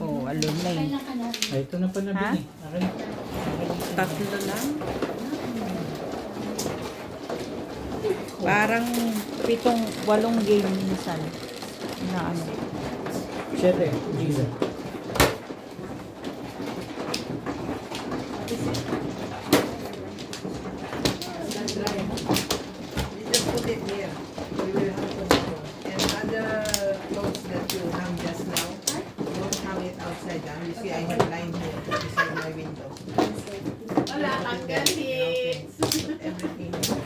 Oh, alumni. Ay, ito na pa nabili. Tatlo lang. Parang 7-8 game minsan. Na ano. 7, Giza. Just put it here. We will hang tomorrow. And other clothes that you hang just now, don't hang it outside. You see, I have line here beside my window. Wala kang galit. Put everything here.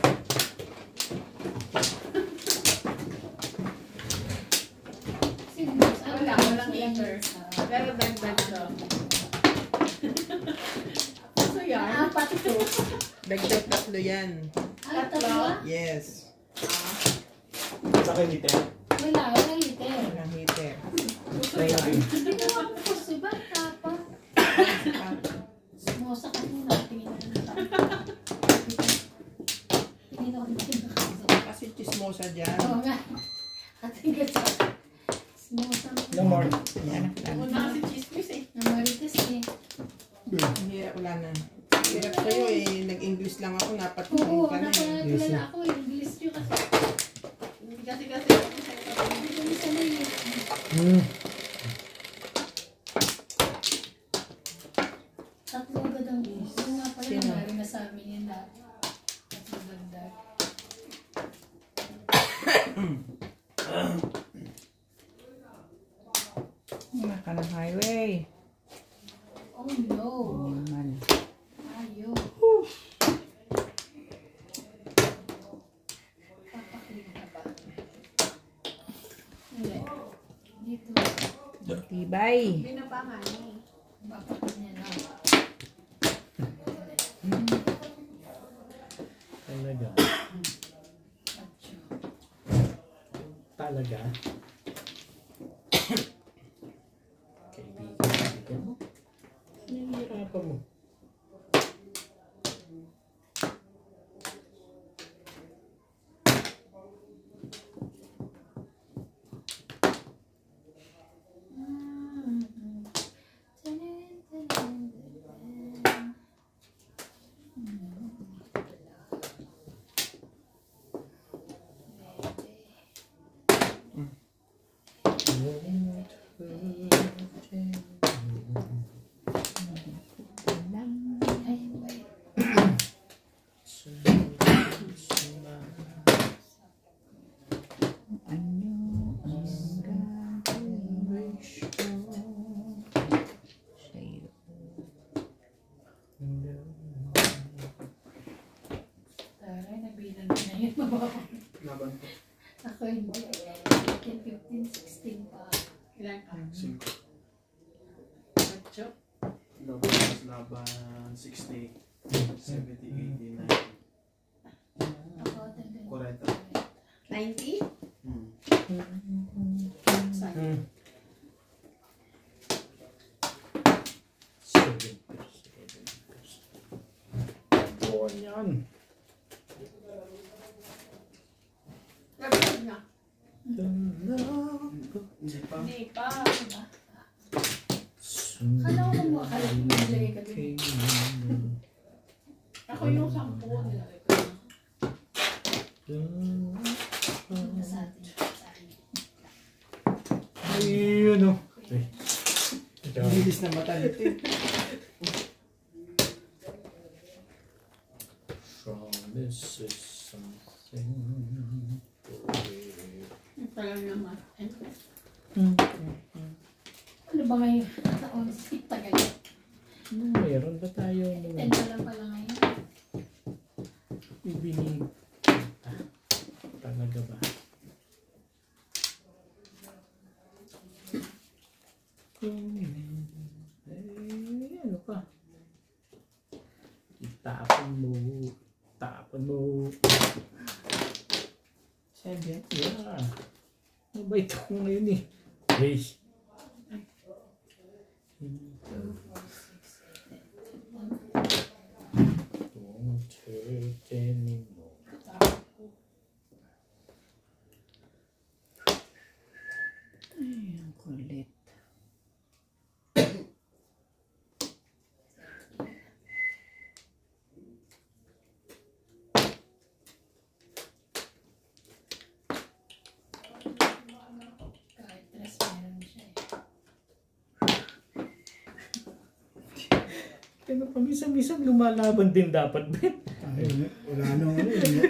Walang heater. Pero dagdag to. So yan. Apat ito. Dagdag 3 yan. Tatlo? Yes. Saka dito. Walang heater. Walang heater. Hindi naman po si Bata pa. Sumosa ka muna. Tingin ako dito. Kasi chismosa dyan. Oo nga. Ating gasa. Sumosa mo. No more. Yan. Una kasi chismis eh. Namarites eh. Hirap, wala na. Hirap sa'yo eh. Nag-English lang ako. Oo, Napatulong ka na eh. napatulala ako eh. English nyo kasi. Hindi kasi Hindi kami sanay eh. Tatlo agad ang gusto. Yung nga pala nangyari na sa amin yun dati. Tatlo dagdag. Naka ng highway. Oh no. Man. Ayo. Papakling ka ba? Hindi. Dito. Tibay. Binapangan eh. Papakling niya na. Talaga. Atyo. Talaga. Kaibigan mo. Hinihirapan mo. Taray, nabilang na yun. Laban ko. Ako hindi. 15, 16 pa. Ilan ka? 5. 8. Laban 60, 70, 80, 90. Ako, tanda. 40. 90? Saan? 7%. Buwan yan. Gagawin niya. Hindi pa. Hindi pa. Akala ko mo, akala ko nilagay ka din. Ako yung 10 nilagay ko. Sa atin. Ayun o. Bilis na mata nito eh. Promise is something. Tagal naman. Ano ba ngayon? Taon, tagal. Meron ba tayo 10 na lang pala ngayon. ibinig? Talaga ba? Ano pa? Itapon mo. Tapon mo. 7. Yeah. Ano ba ito ko ngayon eh? Hey. Don't hurt anymore. Ay, ang kulit. Pero paminsan-minsan lumalaban din dapat, Ben. Ay, wala nang ano yun.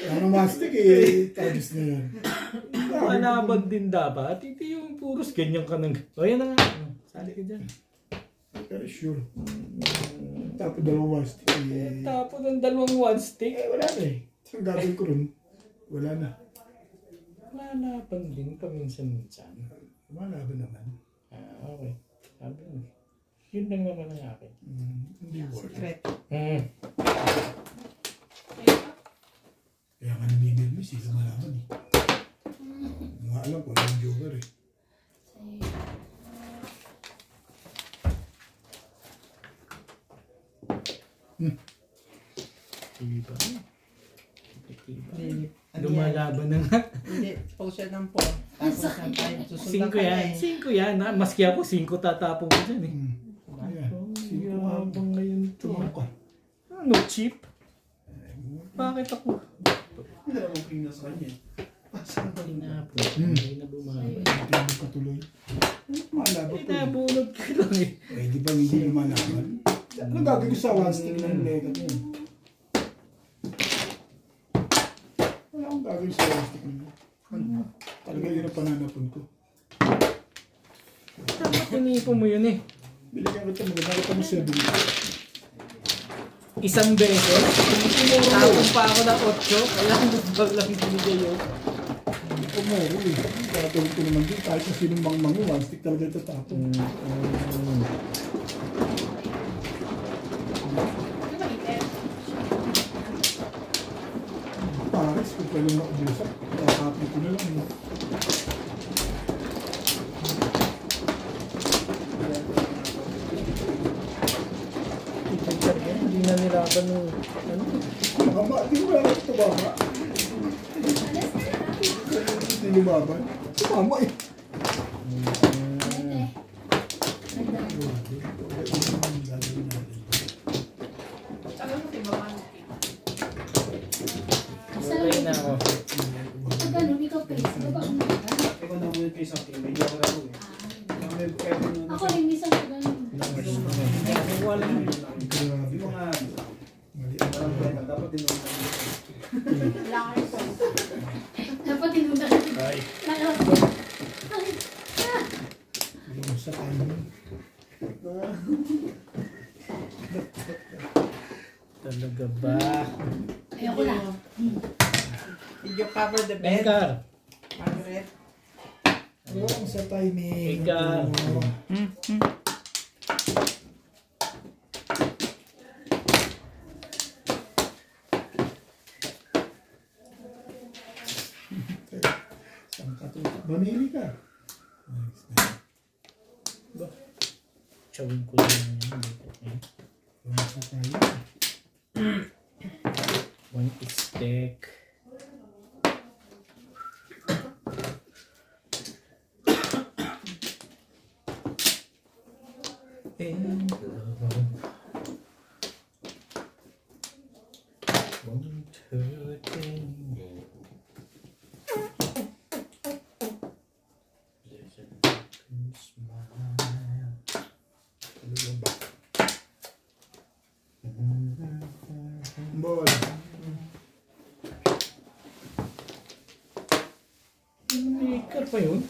Wala nang mastic eh. Tabis na yan. Lumalaban din dapat. Hindi yung puros ganyan ka nang... O yan na nga. Sali ka dyan. Pero sure. Tapos dalawang mastic eh. Tapos ng dalawang one stick. Eh, wala na eh. Saan gagawin ko rin? Wala na. Lumalaban din paminsan-minsan. Malaban naman. Okay. Sabi mo. Yun lang naman ang akin. Hindi worth. Secret. Kaya nga namigil mo, sila malaman eh. Hindi nga alam ko, anong joker eh. Diba? Hindi. Lumalaban na nga. Hindi. Post siya ng 4. Tapos ng 5. Susundan 5 ka na yan. eh. 5 yan. Maski ako, 5 tatapong ko dyan eh. Ayan. Yabang ngayon to. Tumaw ka. Ano, cheap? Bakit ako? Hindi naman kong pinas kanya eh. Inapo. Hindi na bumaba. Hindi ka tuloy. Malaban to. Inabunod ka lang eh. Eh, di ba hindi lumalaban? Ano gagawin ko sa one stick ng legat mo? Wala akong gagawin sa one stick mo. Talaga yun ang pananapon ko. Dapat tinipo mo yun eh. Biligyan kita maganda kita mo 7. Isang beses. Tapos pa ako ng 8. Kaya bag lang binigay yun. Hindi ko mo eh. Gagawin ko naman din. Kahit sa sinong mangmango, one stick talaga ito tapon. Pares, kung pwede makabusak, kakapin ko na lang eh. Hindi na nilaban ng ano. Mahaba, di mo lang ito baba. Hindi lumaban. Tumama eh. Tagal mo kay Baba. Okay na ako. Pag ganun, ikaw face. Baba ang mga. Ikaw na muna yung sa akin, may joke ako eh. Ako rin, minsan pag ganun. Walang Grabe Yung ka. mga Mali. parang kwenta, dapat din naman. Dapat tinunda. Ay. Yung sa timing. Talaga ba? Ayoko na. Did you cover the bed, Edgar. Margaret? Yung sa timing. Ikaw. Saan ka tutok? Banili ka. Chawin ko lang yun. Yung sa tayo. One stick. And one, two, three. There's a broken smile. Ball. Maker pa yun?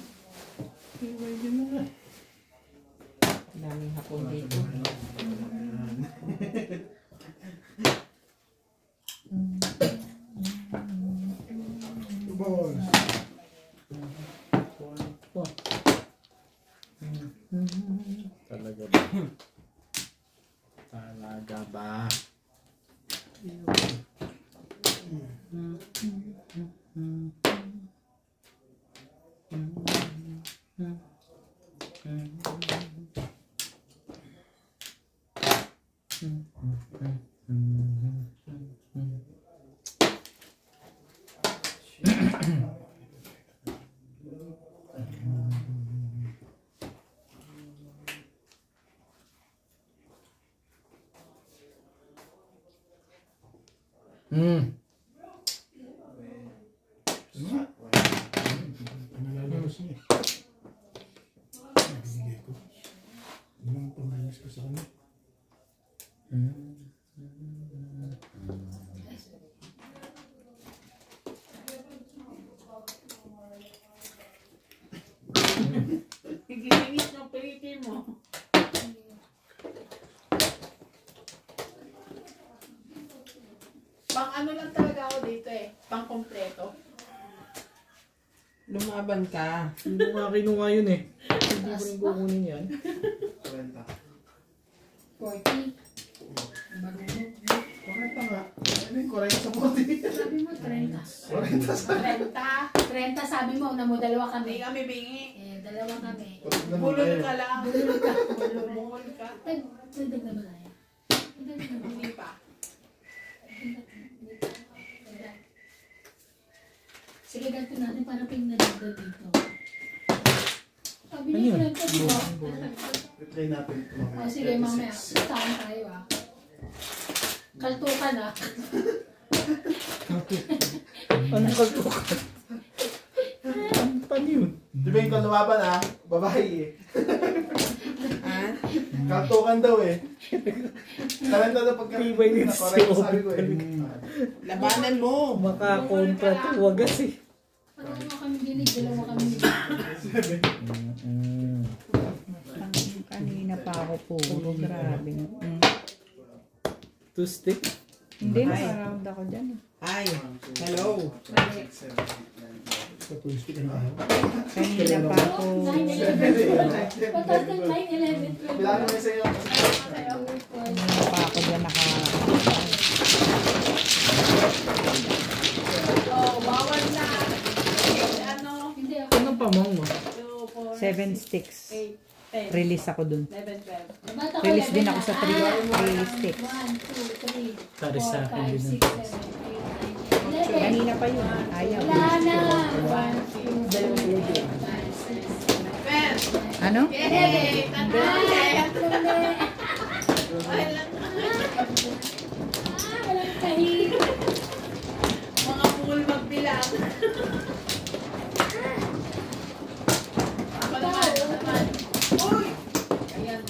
Pwede na nga. Daming hapon dito. Ball. Talaga ba? Talaga ba? Ano nga? Pinalalabas niya. Binigay ko. Ano ang pamalis ko sa kanya? Higilinis ng pilitin mo. Pang ano lang talaga ako dito eh. Pang kompleto. Lumaban ka. Hindi mo nga kinuha yun eh. Hindi mo rin kukunin yan. 40. 40. Marunong. Bakit nga? Ano yung 40 sa 40? Sabi mo, 30. 40 sa 30 sabi mo, una mo, dalawa Hindi kami. kami bingi. Eh, dalawa kami. Bulol ka lang. Bulol ka. Bungol ka. Dagdag na ba tayo? Dagdag na ba? Hindi pa. Sige, ganito natin para ping nadagdag dito. Sabi Ano niya, yun? 30 di ba? Try natin ito mamaya. O sige, mamaya. Saan tayo ah? Kaltukan ah. Anong kaltukan? Ano yun? Di ba yung lumaban ah? Babae eh. Ah? Kantukan daw eh. Talenta na pagka Tibay din si nakorek sabi ko eh. Labanan mo. Makakontra to, wagas eh. Dalawa kami dinig, dalawa kami dinig. Kanina pa ako puro. Grabe. Two stick? Hindi, Ay. nakaround ako dyan. Ay, hello. Sa first week na ayaw. Kanina pa ako. 9-11. Pataas ng 9-11. Bilangin mo yung sa'yo. Kanina pa ako dyan Oh, bawal na. Ano? Hindi ako. Anong pamang mo? 2, 4, 7 sticks. 8, 10, Release ako dun. 11, 12. Bata ko, Release din 11 ako sa na. 3 sticks. 1, 2, 3, Pare sa akin 4, din. 5, 6, 7, 8, 9, 10. Kanina pa yun. Ayaw. Wala na. 1, 2, 3, 4, 5, 6, 7, Ben! Ano? Yay! Tandaan! walang kahit. Mga pool magbilang. Ako naman, ako naman. Uy! Ayan.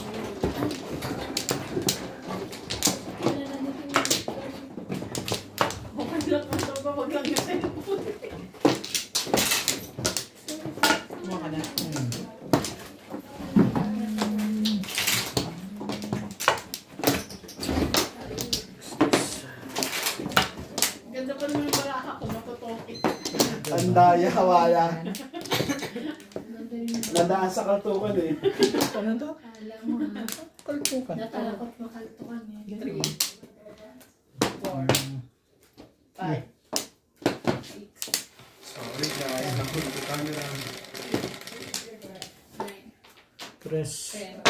Huwag lang ang soba, huwag lang yung cellphone. Kuha ka na. Ganda pa naman yung baraka ko, matutoki. Tandaya, hawala. Nadaan sa kantukan eh. Ano to? Kala mo ha. Kaltukan. Natalakot makaltukan eh. 3, 4, 5, 6, Sorry guys, nahuli ko camera. 9, Tres. 10.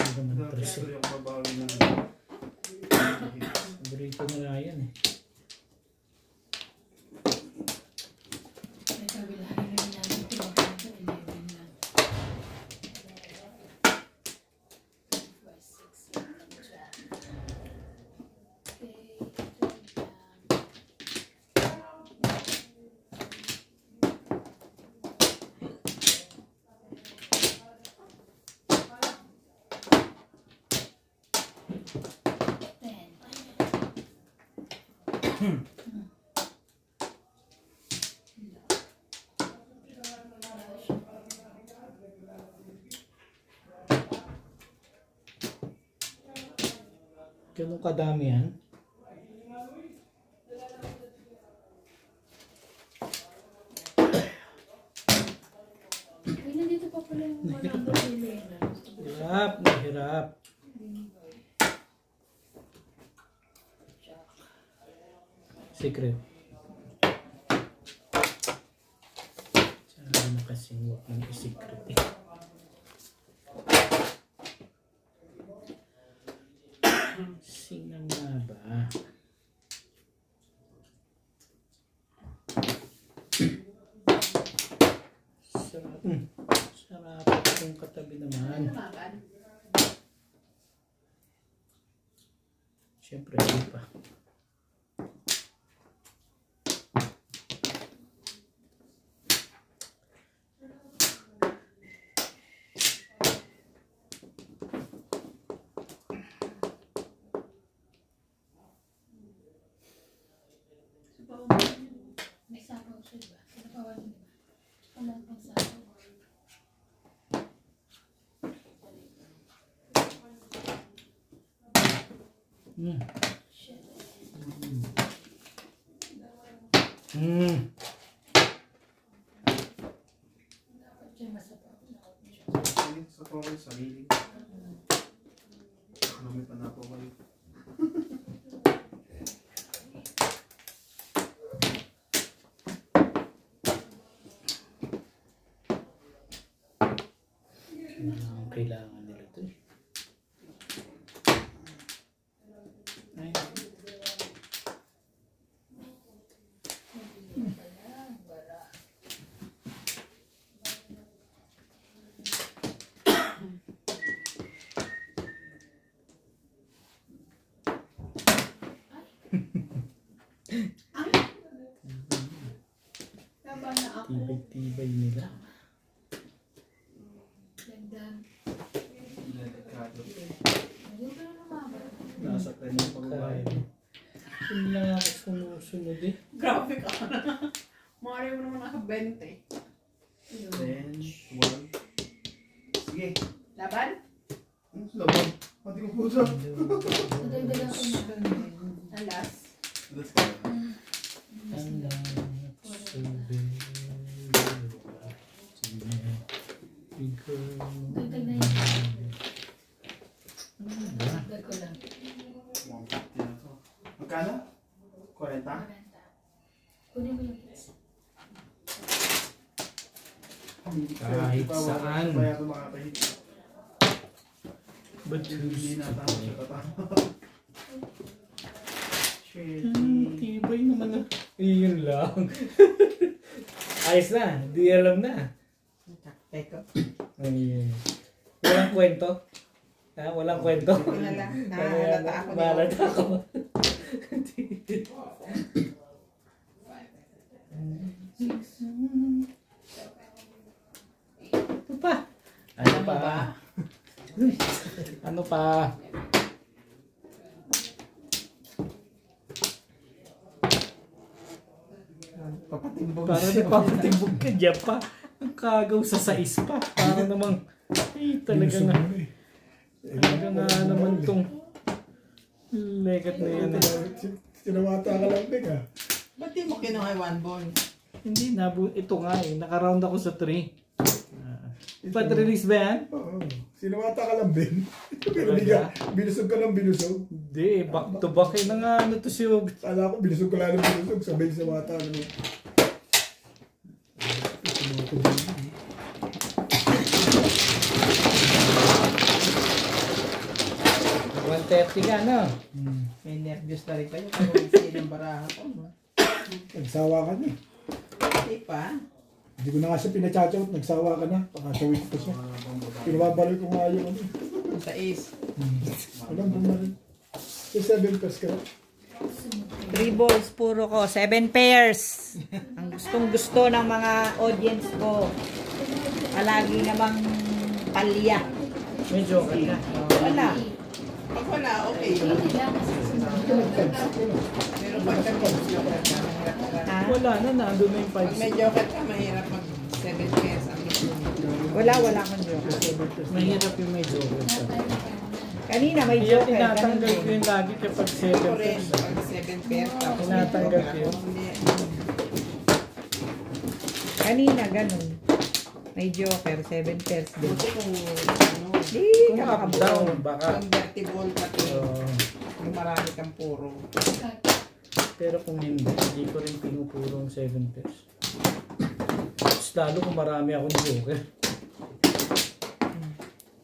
Ano naman tres Ito eh. yung mabawi na. Burrito na nga yan eh. may kabilahan namin namin ito. 11 lang. 5, 6, 7, 12. Okay, 12 lang. Ganun kadami yan. Ay, nandito pa pala yung 100 million. Hirap, nahirap. Secret. Sana na kasing huwag mong i-secret eh. Sino nga ba? Sarap. Sarap yung katabi naman. Lumaban. Siyempre, hindi pa. Dapat siya masapaw. Sa pawal, sarili. Lumit na po kayo. Kailangan nila ito eh. Ay. Tama na ako. Tibay-tibay nila. Gandang. Delikado. Ayun ka na naman. Nasa kanyang pagbabae. Yun lang ako sumusunod eh. Grabe ka na. Mari mo naman naka-20. 10, 12. Sige. Laban? Laban. Pati ko puso. Nadagdagan ko na. Alas. Let's go. Dagdag na yun. Dagdag ko lang. 150 na to. Magkano? 40? 40. Kunin mo yung pizza. Kahit saan. Kaya ito makakahit. But Hindi na tama siya tatama. tibay naman na. Iyon lang. Ayos na. Di alam na. Teka. Ayun. Walang kwento. Ha? Walang kwento. Nahalata ako. Nahalata ako. Ano pa? Ano pa? Ano pa? Papatimbog. Para nagpapatimbog ka dyan pa. Ang kagaw sa sais pa. Para namang, ay talaga nga. Talaga nga naman tong legat na yan. Sinawata ka lang din ah. Ba't di mo kinuha one ball? Hindi, ito nga eh. Nakaround ako sa 3. Ipat-release ba yan? Oo. Sinawata ka lang din. Pero hindi ka, binusog ka lang binusog. Hindi, back to back eh na nga ano to si Hug. Kala ko binusog ka lang ng binusog. Sabay sinawata ka naman. 130 ka, no? May nervyos na rin kayo kung sinang baraha ko. No? Nagsawa ka na. Hindi pa. Hindi ko na nga siya pinachachawat. Nagsawa ka na. Pakachawit ko siya. Pinababalik ko nga yung ano. Sa ace. Walang bumalik. So 7 pairs ka na. 3 balls, puro ko. 7 pairs. Ang gustong gusto ng mga audience ko. Palagi namang palya. Medyo okay na. Wala. Pag wala, okay yun. Hindi lang kasi Pero pag joker ka, mahirap ka. Ha? Wala na, nandun na yung Pag 5. may joker ka, mahirap mag 7 pairs ang gusto mo. Wala akong joker. Mahirap yung may joker ka. Kanina may Kaya joker. tinatanggal ko Ganun. yung lagi kapag 7 Ako rin, pairs. pag 7 pairs tapos may Tinatanggal joker ko yun. ako, hindi. Kanina, ganun. May joker, 7 pairs din. Buti kung ano, Di, Kung up down, baka. convertible pati, yung marami kang puro. Pero kung hindi ko rin pinupurong 7 pairs. Mas lalo kung marami akong joker.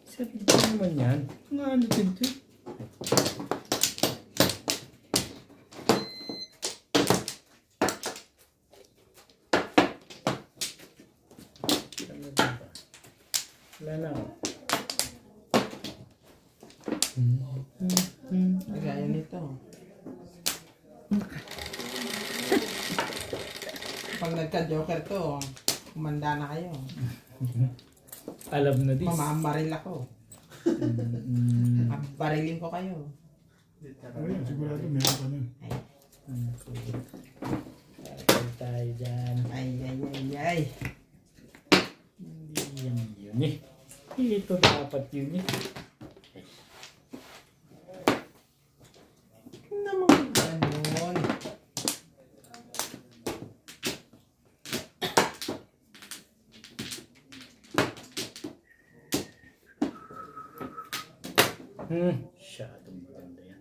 Sarili naman yan. Nga ano dito? Wala na ako. Gaya nito. Pag nagka-joker to, kumanda na kayo. Alam na dis. Mamamaril ako. Barilin ko kayo. Ayun, sigurado meron ka nun. Tayo dyan. Ay, ay, ay, ay. Hindi yan yun eh. Ito dapat yun eh. Masyadong maganda yan.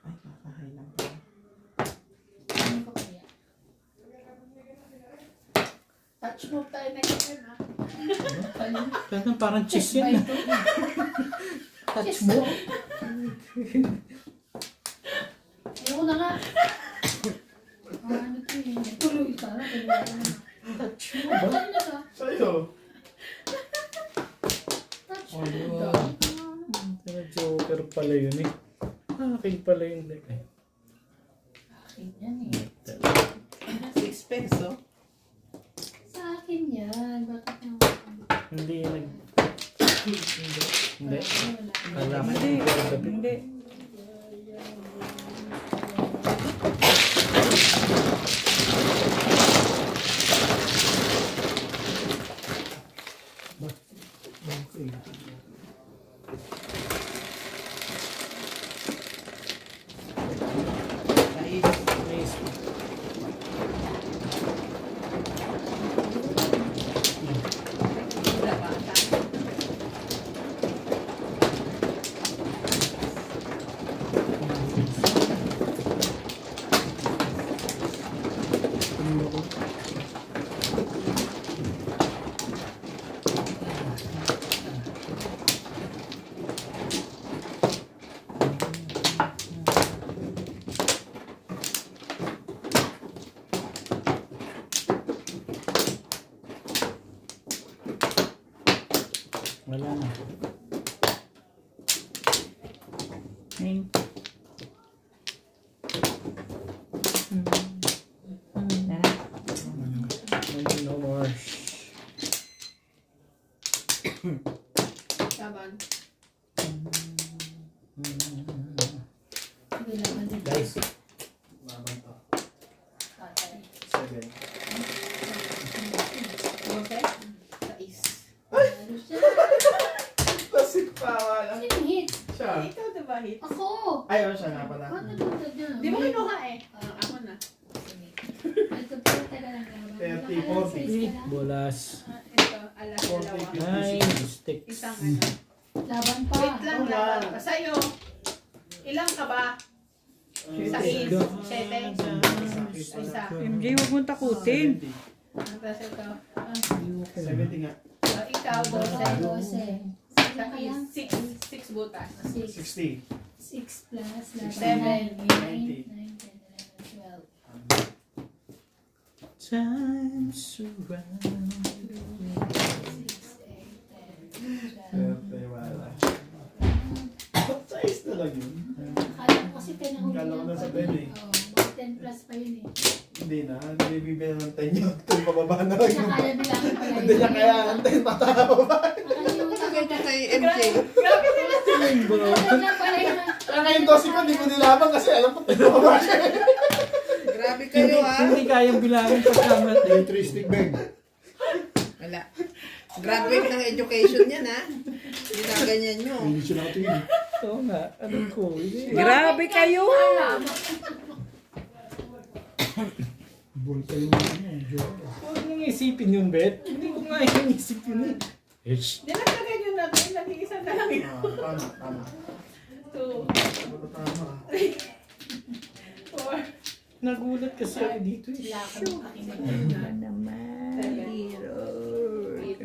Ay, kakahay lang pala. Ano ko kaya? Touch move tayo next time, ha? Parang cheese yan. Touch mo? Ayoko na nga. Ano to eh. Tuloy ka na. Touch mo ba? Ano na ka? Sa'yo. Touch mo. Joker pala yun eh. Akin pala yun. Akin yan eh. 6 peso. Sa akin yan. Bakit na? Hindi nag... Hindi. Wala. Alam mo. Hindi. Guys, wala ba? Wala na. Ayun. No more. Laban. Kailangan din. Guys. Patay. 7. Okay? Sais. Ano siya? Lasik pa wala. Sino hit? Siya. Ikaw diba hit? Ako! Ayaw siya nga pala. Ba't nagpunta niya? Di mo kinuha eh. Ako na. Ito po, taga lang laban. 30, 40. Bolas. Ito, alas dalawa. Ay, stick. Isang ano. Laban pa. Wait lang, Oh, laban wow. pa. Sa'yo, ilang ka ba? Sais. 7. Isa. MJ, huwag mong takutin. Tapos ito. 70 nga. Ikaw, 12. 12. Sa is 6 butas. 6. 60. 6 plus Seven. 9, 9, 10, 11, 12. Time surround. 6, 8, 10, 12. Pero wala. Size na lang yun. Akala ko kasi 10 ang huli Akala ko ng nasa pag- 10 eh. Oo, 10 plus pa yun eh. Hindi na. Hindi bibigyan ng 10 yun. Kung pababa na lang Siya yun. kaya bilangin pala yun. Hindi niya kaya ang 10 patapaba. Nakalimutan ko Ito na. kay MJ. Grabe sila. Nakalimutan na pala yun. Kaya ngayon tosi ko, hindi ko nilaban kasi alam ko pababa siya. Grabe kayo ha. Hindi kayang bilangin pagkamat. Electricity bag. Wala. Graduate ng education yan ha. Ginaganyan nyo. Hindi siya nakatingin. Oo nga, alam ko. Hindi. Grabe kayo! Ball pa yung joke. Huwag mong isipin yun, Bet. Hindi ko nga inisip yun. Ish. Dinagdagan yun natin. Nag-iisa na lang yun. Tama, tama. 2, Tama. 4. Nagulat kasi ako dito. Wala ka ng aking Ano mag-ulan. naman? Hero. 8,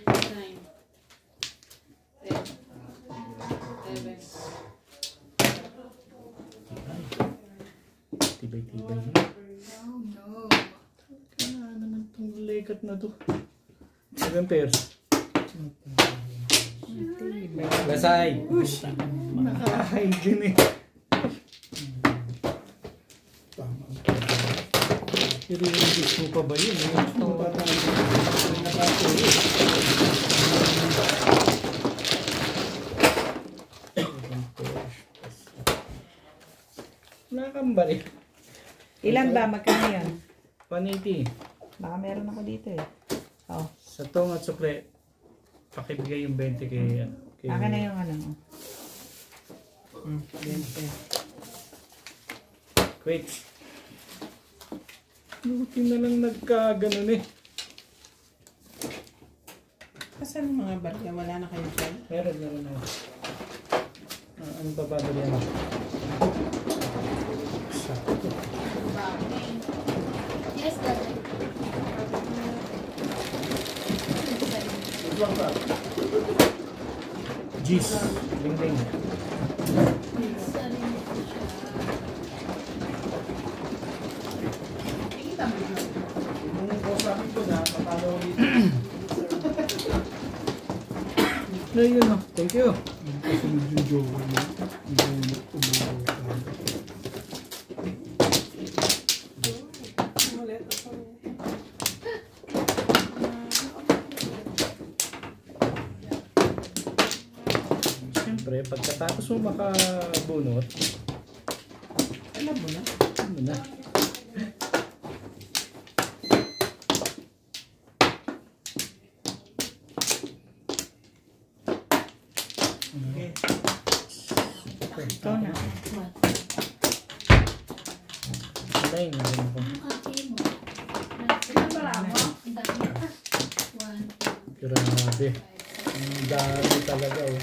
9, 10, 11. Tibay-tibay na. Oh no. Kaya naman itong legat na to. 7 pairs. Lasay. Ush. Nakakain din eh. Tama. I-release mo pa ba yun? Ano pa tayo? Nakatuloy. Nakakambali. Ilan ba? Magkano yan? 180. Baka meron ako dito eh. Oh, Sa tong at sukle, pakibigay yung 20 kay... kay akin na yung ano. Wait. Buti na lang nagkaganon eh. Kasan yung mga barya? Wala na kayo dyan? Meron ako. Ano pa babalian mo? Sakto. Yes, Daddy. Jeez. Ding-ding. Nakikita mo yun. Kung kausapin ko na, papalo dito. Ayun na. Thank you. Kasunod yung jowa niya. Yung umuwi. Siyempre, pagkatapos mo makabunot, Alam mo na. ano na? Ito na. Ay, meron po. Ilan bara mo? Grabe. Ang dami talaga oh.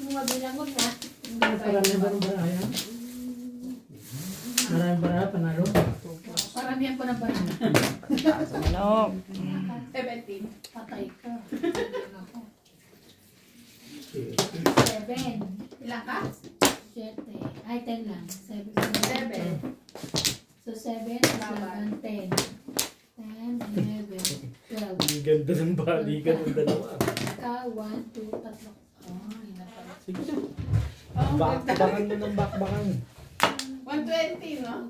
Mabilang mo na. Marami ba ng barayan? Marami barayan, panalo? Paramihan ko na ba? Manok. 17. Patay ka. 7. Ilan ka? 7. Ay, 10 lang. 7. 7. So, 7, 11, 10. 10, 11, 12. Ang ganda ng balikan ng dalawa. Ka, 1, 2, 3. Oh, yun na pala. Sige na. Oh, Bakbakan mo ng bakbakan. 120, no?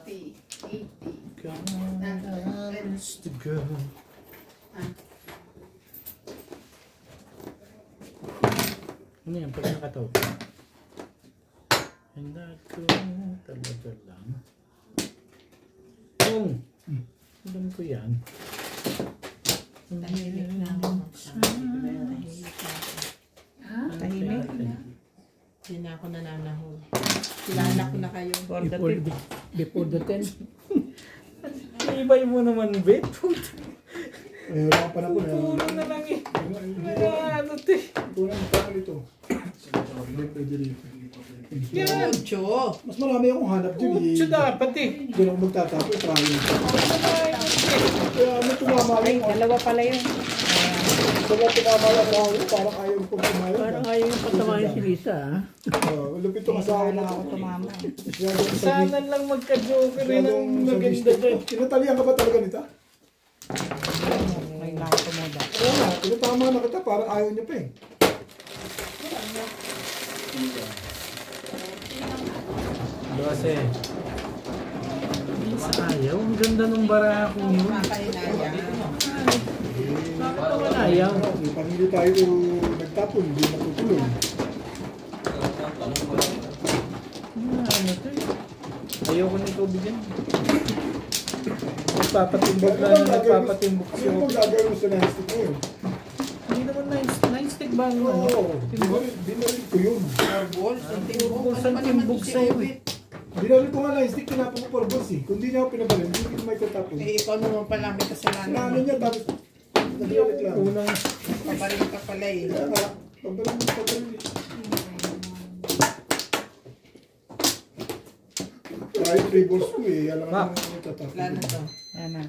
60, 80. Guns to go. Ano yan? Pag nakataw. And that go talaga lang. Alam ko yan. Tahimik na ako. Ha? Tahimik. Hindi na ako nananahol. Kilala ko na kayo. For the tip. Before the 10. Ibay mo naman, bet. Eh, wala pa na po. Puro na lang eh. Ano ito eh. Kulang na pa dito. Hindi pwede dito. Yan. Ocho. Mas marami akong hanap dyan eh. Utso dapat eh. Doon ako magtatapo, try. Kaya ano tumama Ay, yung dalawa pala yun. Kaya tumama yung ako, parang ayaw ko pumayag. Parang ayaw yung patamahin si Lisa, ha? Lupit ito kasama Kaya lang na ako tumama. Sana lang magka-joker rin ang maganda doon. Tinatalihan ka ba talaga nito? May lang ako tumuda. Oo nga, tinatama na kita, parang ayaw niya pa eh. Kasi ayaw. Ang ganda ng barako yun. Makainaya. Bakit naman ayaw? Pag hindi tayo nagtapon, hindi matutuloy. Ano to eh. Ayaw ko nito bigyan. Nagpapatimbok lang na nagpapatimbok Ano siya. bang gagawin mo sa nahastik mo yun? Hindi naman nine stick ba ang ano? Oo, dinalit ko yun. Marbles, ang timbok. Marbles Ano ang pa naman timbok to si sa'yo Obit? Dinalit ko nga nahastik, tinapon ko for boss eh. Kung di niya ako pinabalin, hindi ko may tatapon. Eh, ikaw naman pala may kasalanan. Sinano niya, tapos nagalit lang. Unang Paparin ka pala eh. Kaya nga, pabalin mo pabalin eh. Kahit 3 balls ko eh, alam Ma. mo may tatapon. Wala na to. Yan na.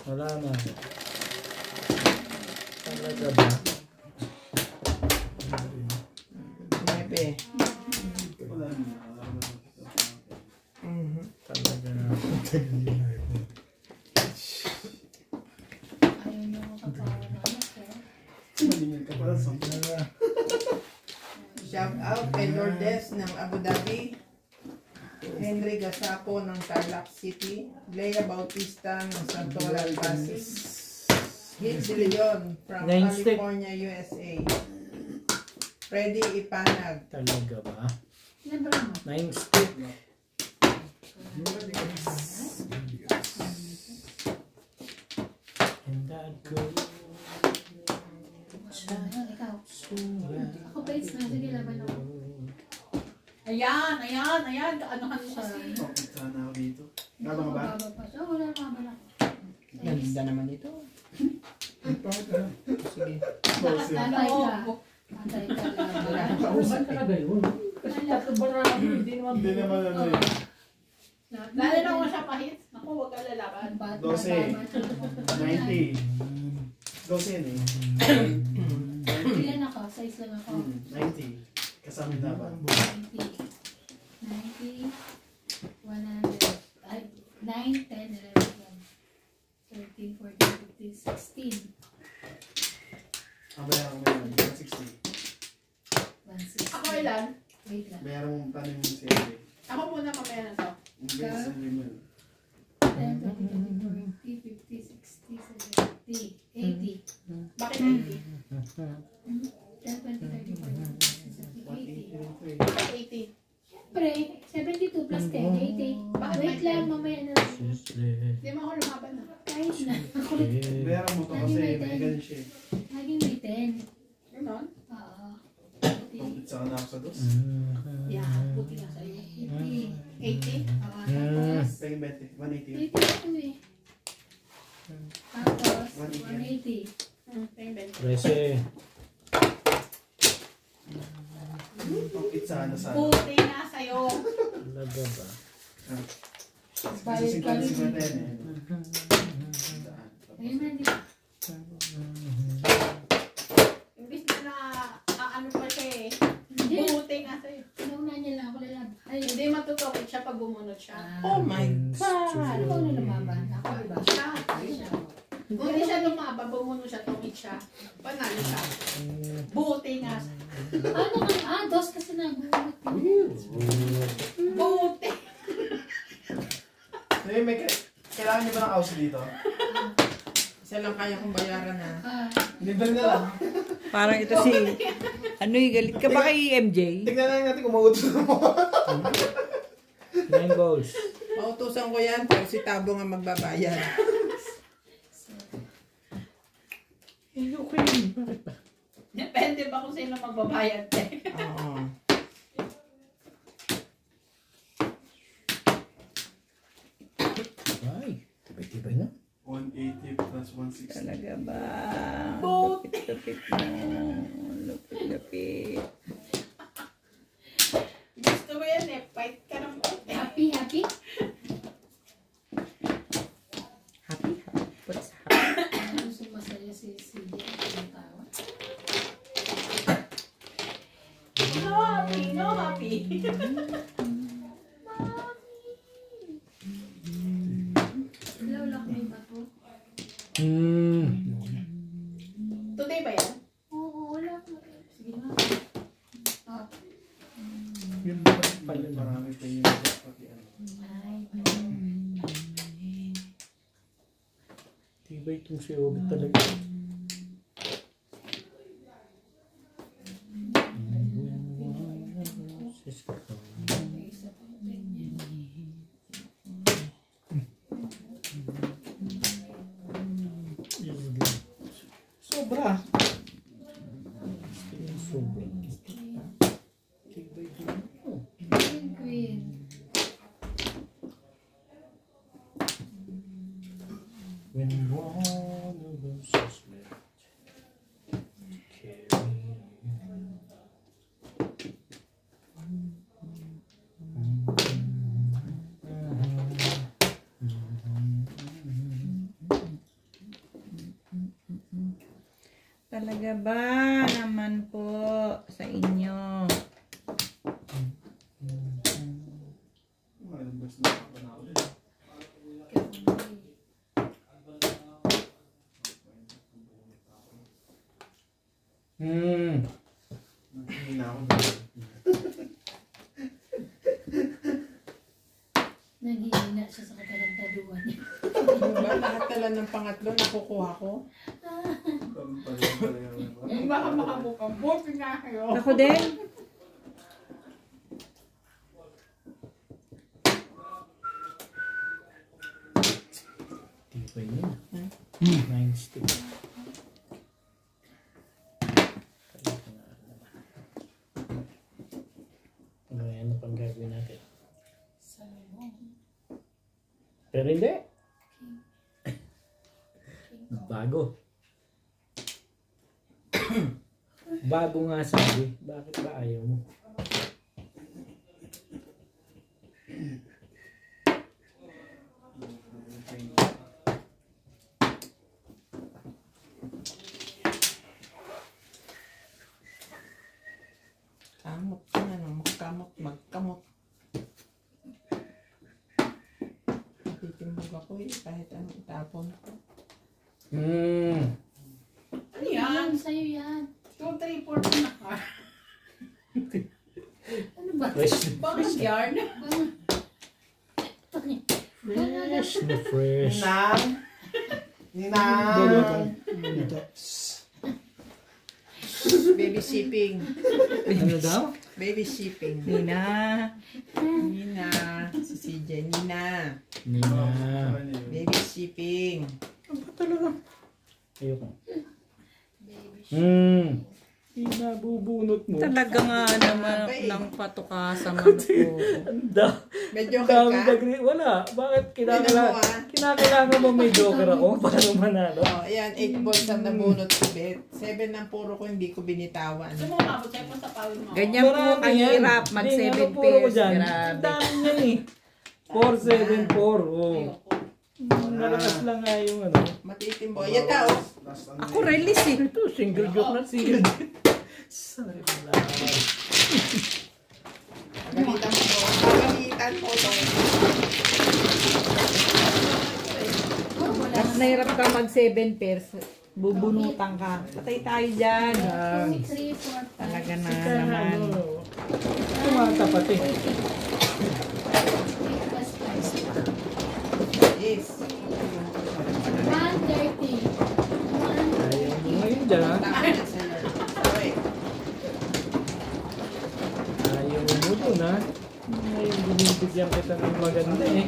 wala na. Talaga ba? Nebe. Talaga na. Ayaw niyo ko kapawa na anak, eh. Maningin ka pala sa Shout out kay Lourdes ng Abu Dhabi. Henry Gasapo ng Tarlac City. Leia Bautista ng Santolan, Pasig. Hit De Leon from Nine stick. California, USA. Freddy Ipanag. Talaga ba? Ilan ba mo? 9 stick. And that goes. Ikaw. Ako pa na. Sige, laban ako. Ayan, ayan, ayan. Kaanuhan mo kasi. Okay, sana ako dito. Nabang ka ba? Mababa pa siya. Wala mababa. Ganda naman ito. Sige. Tatay ka. Tatay ka lang. Kausan talaga yun. Kasi tatabara hindi naman. Hindi naman ano eh. Lalo na mo siya pahit. Naku, huwag ka lalaban. 12. 90. 12 yan eh. Ilan ako? Size lang ako. 90. Kasama yung dapat. 90. 90. 100. Ay, 9, 10, 11, 13, 14, 15, 16. Ang bayaran ko yun. 160. 160. Ako ilan? Wait lang. Bayaran mo paano yung siyempre. Ako muna mamaya na to. Ang best sa yun yun. 10, 20, 30, 40, 50, 60, 70, 80. Bakit 80? 10, 20, 30, 40, 50, 60, 80. Bakit 80? Siyempre, 72 plus 10, 80. Wait lang, mamaya na lang. Hindi mo ako lumaban na. Kahit na. Ako rin. Bayaran mo to kasi may ganun siya eh. Laging may 10. Ganon? Oo. Tungkit sa anak sa dos. Yan, buti nga sa'yo. 80. 80? Oo, tapos. Paging 20. 180. 80 ako eh. Tapos, 180. Tingin 20. Prese. Tungkit sa anak sa. Buti nga sa'yo. Talaga ba? Kasi 50 yan eh. Ayun na, di. Imbis na ano pa siya eh. Hindi. Buti nga sa'yo. Nauna niya lang ako lalab. Ay, Hindi matutokit siya pag bumunod siya. Oh my God! Ikaw na lumaban. Ako, diba? Siya. Kung hindi siya lumaban, bumunod siya, tungkit siya. Panalo siya. Buti nga sa'yo. Ano ka? Dos kasi nagulot. Buti. May kailangan niyo ba ng house dito? Isa lang kaya kong bayaran na. Libre na lang. Parang ito si... Ano yung galit ka ba kay MJ? Tignan lang natin kung mautos mo. 9 balls. Pautusan ko yan, pero si Tabo nga magbabayad. Okay. Bakit ba? Depende ba kung sino magbabayad eh. Oo. Ay, tibay-tibay na. 180 plus 160. Talaga ba? Boat. Lupit-lupit mo. Lupit-lupit. Gusto mo yan eh. Fight ka ng bote. Happy, happy? Happy, happy. Put sa happy. Gusto masaya si Jen ang tawa. No happy, no happy. Ilaw lang may bato. Today ba yan? Oo, wala ko. Sige na. Ah, Yun ba pala? Marami pa yung pati ano. ay, Tibay itong si Obit talaga. may isa pa ganyan. Sobra. Sobra. Tibay din. Queen. When one of us is left, carry on. Talaga ba naman po sa inyo? Ilang beses na ako na ulit. Hina ako doon. Naghihina siya sa katalantaduan. Diba? Lahat tala ng pangatlo nakukuha ko. Yung baka makamukang buti nga kayo. Ako din? Tibay niya. 9 sticks. Ano yan? Pang Pero hindi. Bago. Bago nga sabi. Bakit ba ayaw mo? Kamot ka na ng magkamot. Natitimbog ako kahit anong itapon ko. Ano yan? Sa'yo yan. 2, 3, 4 na ka. Ano ba? Bakit yarn? Fresh na fresh. Ninang! Baby shipping. Ano daw? Baby shipping. Nina. Si CJ. Nina. Nina. Baby shipping. Ano ba talaga? Ayoko. Pinabubunot mo. Talaga nga naman ng patuka sa manok ko. Anda. Medyo Dami ka. wala. Bakit Tignan mo, kinakailangan mo may joker ako para manalo? Oh, ayan, 8 balls ang nabunot ko, bet. 7 ang puro ko, hindi ko binitawan. Gusto mo umabot sa'yo sa pawin mo. Ganyan po Marami kahirap yan. mag Hindi, 7 ano, puro ko pairs. dyan. Grabe. Ang dami yan eh. 4-7-4. Oh. Nalakas lang nga yung ano. Matitimbo. Ayan na, oh. Ako release eh. Ito, single joke na single joke. Sorry pala. Pagalitan mo to. Pagalitan mo to. At nahirap ka mag 7 pairs. Bubunutan ka. Patay tayo dyan. 3, 4, 5. Talaga na naman. Tumatapat eh. Yes. 130. Ayaw mo ngayon dyan ha. Tama na sa'yo. Okay. Ayaw mo dun ha. Ngayon binibigyan kita ng maganda eh.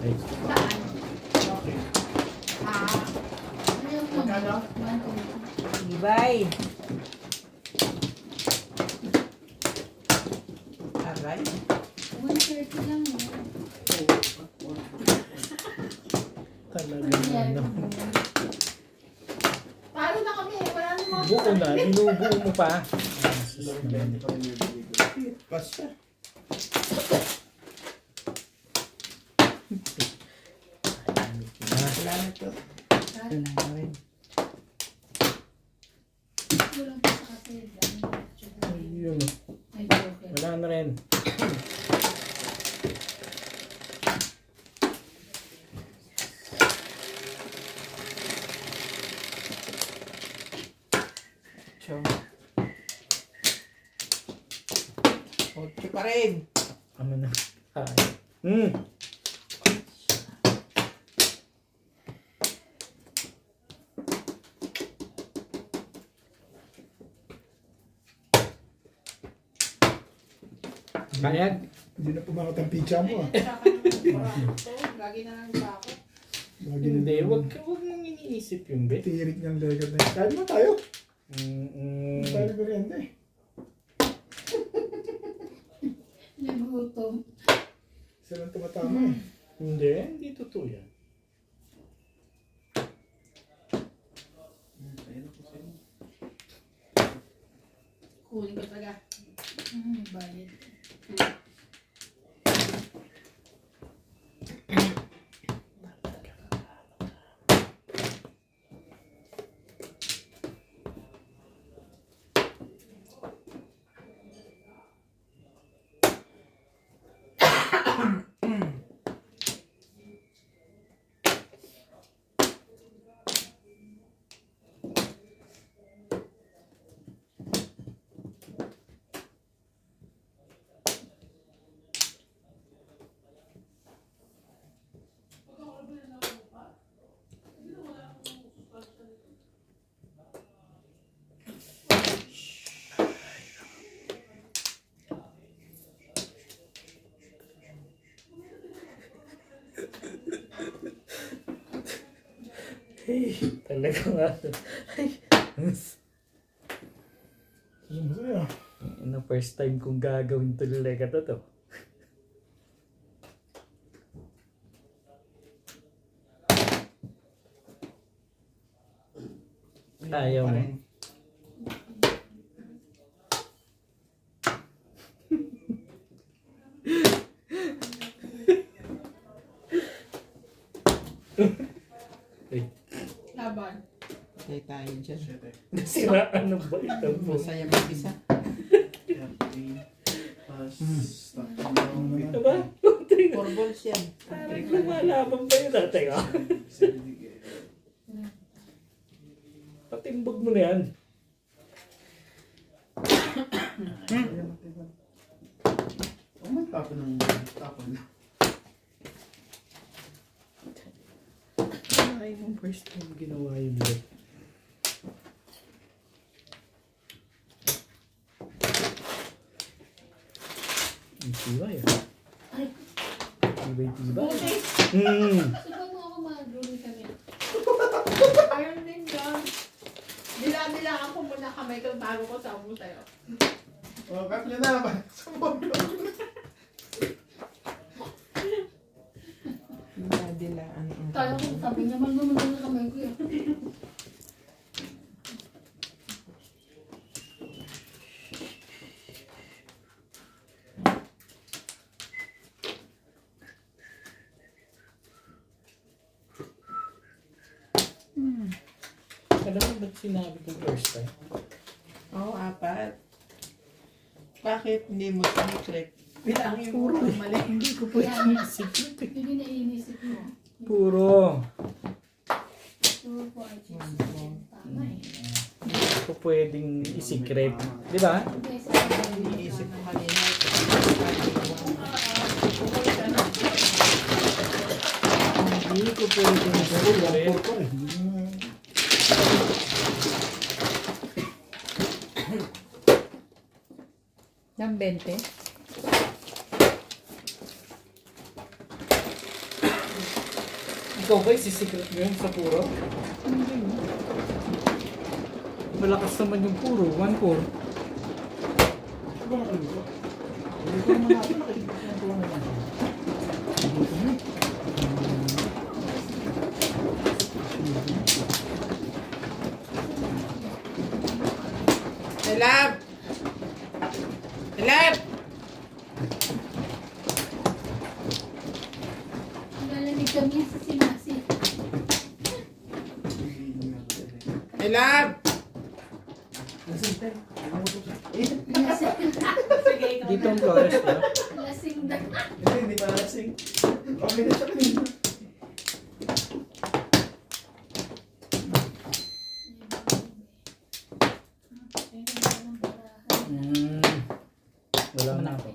Ay. Saan? Magkano? Ibay. Aray. 130 lang eh. Talaga ano. Talo na kami. Wala namang Buo na. Binubuo mo pa. Basta. Wala na to. Wala na rin. Kulang pa sa kape. Ayun. May joker. Wala na rin. So. 8 pa rin. Ano na. Kayag? Hindi na pumakot ang pizza mo ah. Lagi na lang ba ako? Lagi na Hindi. Huwag mong iniisip yung bet. tirik niyang legat na yun. Kahit mo tayo. Tayo na merienda eh. Nagutom. Isa lang tumatama eh. Hindi totoo yan. Kunin ko talaga. Bayad. Hey, talaga nga. Masaya. Ano, first time kong gagawin to talaga to. Ayaw mo. Laban. Patay tayo dyan. Siraan ng bait ang po. Masaya mag-isa. Diba? 4 balls yan. Parang lumalaban pa yun natin ah. Patimbog mo na yan. May tapon ng tapon. Ay, yung first time ginawa yun ulit. Ang tibay ah. Ay, Tibay-tibay. Buti. subukan mo ako mag-drawing kami. Ayun din dyan. Dila-dilaan ko muna kamay ko bago ko sabi sa'yo. Oh, cut nyo na ba? Dilaan. Kala ko sabi niya, magmamagod na kamay ko yun. Alam mo ba't sinabi ko first time? Oo, 4. Bakit hindi mo secret? Bilangin mo kung mali. Hindi ko pwede isip. Hindi na inisip mo. Puro. Puro po ay cheese. Tama eh. Hindi ko pwedeng isikret. Di ba? Okay, sa akin. Iniisip ko kanina. Hindi ko pwedeng isikret. Ng 20. Ikaw ba isisikret mo yun sa puro? Hindi. Malakas naman yung puro. 1-4. Elab! Elab! Lalamig kami sa sinasi. Elab! Lasing. Dito ang flores ba? Lasing na. Hindi pa lasing. Okay na siya kanina. Wala na ako.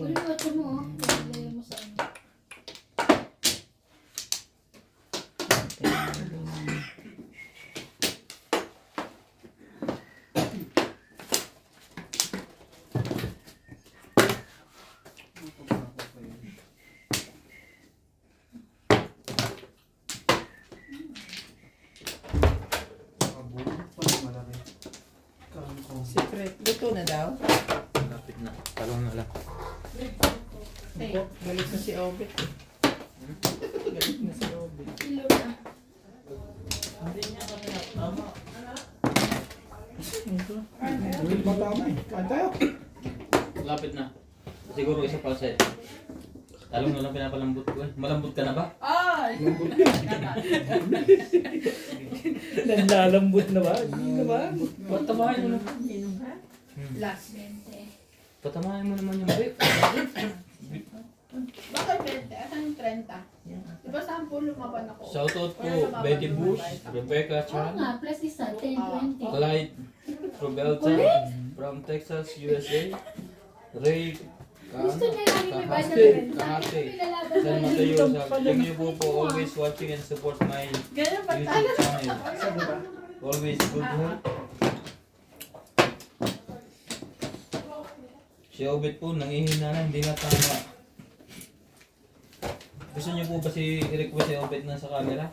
Uli wato mo. Lagay mo sa ano. Secret. Luto na daw. Lapit na. Talong na lang. Galit na si Obet. Galit na si Obet. Kilo na. Ulit matama eh. Kain tayo. Lapit na. Siguro isa pa set. Talong na lang pinapalambot ko eh. Malambot ka na ba? Ay! Naglalambot na ba? Hindi na ba? Patamahin mo na. Last. 20. Patamahin mo naman yung babe. Bakit 20? Asan yung 30? Diba 10 lumaban ako? Shoutout po Betty Bush, Rebecca Oo Chan, nga, plus isa. 10, 20. Clyde Robelta from Texas, USA, Ray Gusto niya lagi may bayad na Kahate, 30. Kahate, Pinalaban San na Mateo. Thank you po for always watching and support my Ganyan pa YouTube channel. Always good health. Si Obet po, nangihina na, hindi na tama. Gusto niyo po ba i-request si Obet na sa camera?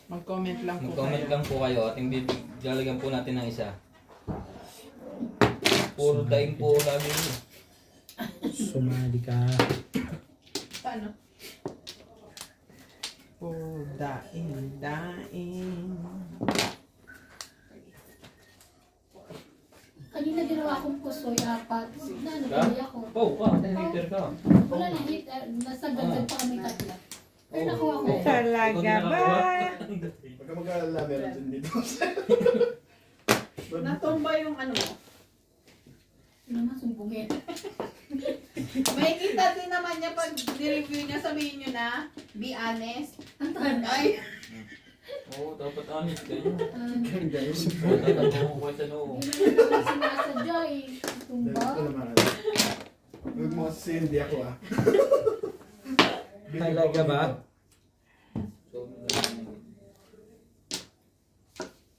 Mag-comment lang po Mag-comment kayo. lang po kayo at lalagyan po natin ng isa. Puro daing po lagi yun. Sumali ka. Paano? Oh, daing. Kanina ginawa kong pusoy, 4. Na, nabili ako. Oh, liter ka. Wala na, nasa dagdag pa kami 3. Pero nakuha ko. Talaga ba? Pagka mag-alala, meron din dito. Natumba yung ano mo. Ano naman, sumbungin. May kita din naman niya pag nireview niya, sabihin niyo na, be honest. Ang tahan. Ay, Oo, dapat honest kayo. Guys. Oo, dapat mo sa noo. Hindi naman sinasadya eh. Tumba. Ito naman. Huwag mo kasi hindi ako ah. Talaga ba?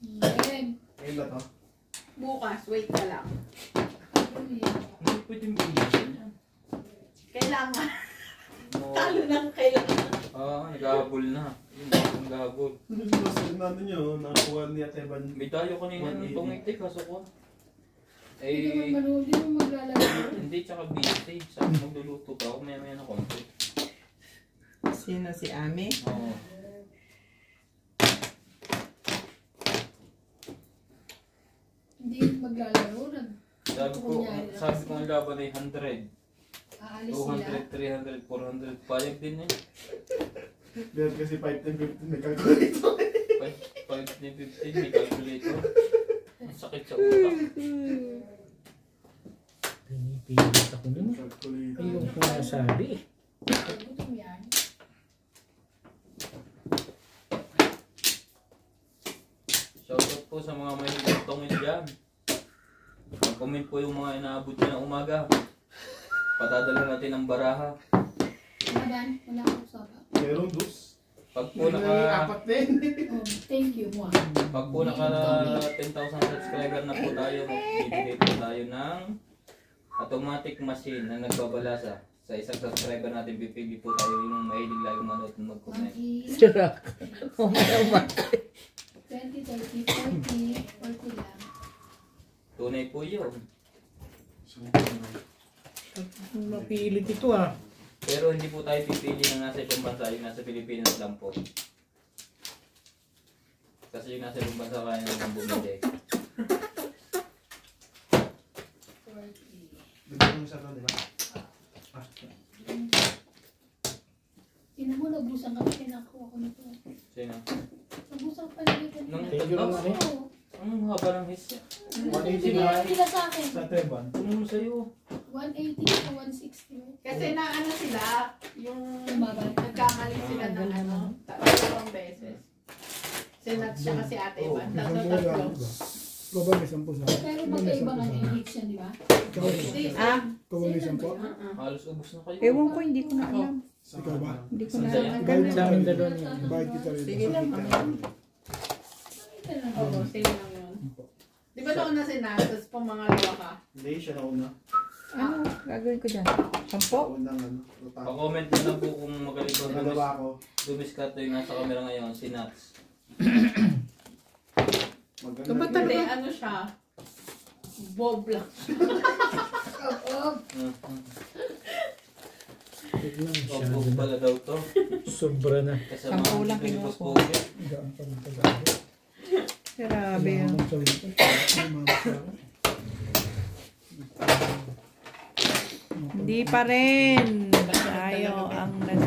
Yan. Ngayon ba to? bukas, wait ka lang. Hindi pwede mo bilisan yan. Kailangan. Oo. Talo ng kailangan. Nag-ahabol na. Yun, nag-ahabol. Ano nyo, nakuha niya Teban. May tayo kanina ng tungiti, kaso ko. Hindi naman hindi mo maglalaro. Hindi, tsaka busy. Saan magluluto ka? Kung maya-maya na konti. Sino si Ami? Oo. Hindi maglalaro. Sabi ko ang laban ay 100. Aalis sila. 200, 300, 400. Payag din eh. Meron kasi 5, 10, 15, may calculator. 5, 15, may calculator. Ang sakit sa utak. Pinipilit ako nun. Calculator. Ayun ko nasabi. Gutom yan. Shoutout po sa mga may tungin dyan. Mag-comment po yung mga inaabot nyo ng umaga. Patadala natin ng baraha. Laban, wala akong saba. Meron dos. Pag po naka Apat din. Oh, thank you mo. Pag po naka 10,000 subscriber na po tayo, magbibigay po tayo ng automatic machine na nagbabalasa. Sa isang subscriber natin, pipili po tayo yung mahilig lagi manood at mag-comment. 20, Sarap. Oh, naman. 30, 40 lang. Tunay po yun. Mapilit ito ah. Pero hindi po tayo pipili na nasa ibang bansa, yung nasa Pilipinas lang po. Kasi yung nasa ibang bansa kaya nang bumili. Bigyan mo sa to, di ba? Tinan mo, nabusan kami, kinakuha ko nito. Sino? Nabusan pa nila ito. Nung Thank you tagbox? naman eh. Ang haba ng his niya. 180 na. Nila sa akin. Sa Teban. Tumulong sa'yo. 180 o 160. Kasi na ano sila, yung Tumagal. nagkamali sila ng ano, tatlong beses. Sinat siya kasi ate Ivan, tatlo. Ikaw ba may 10 sa akin? Pero magkaiba ng edits yan, di ba? Ikaw Hindi, Ah, ikaw ba may 10? Halos ubos na kayo. ewan ko, hindi ko na alam. Ikaw ba? Hindi ko na Saan alam. Bayad Sa amin kita dalawa rin. niya. Bayad kita rin. Sige lang, Oo, same lang yun. Di ba noon na sinat, tapos pumangalawa ka? Hindi, siya na una. Ano gagawin ko dyan? 10? Unang ano. Pa-comment na lang po kung magaling ko. Nagalawa ako. Dumiskat yung nasa camera ngayon, si Nats. Maganda. Hindi, ano siya? Bob lang. Biglang Opo pala daw to. sobra na. Kasama Sampu lang ni kinuha Boss ko. Bobby. Gaan pa rin talaga. Grabe yun. Kailangan mong salita. Ay, mga tao. Hindi pa rin. Tayo ang nag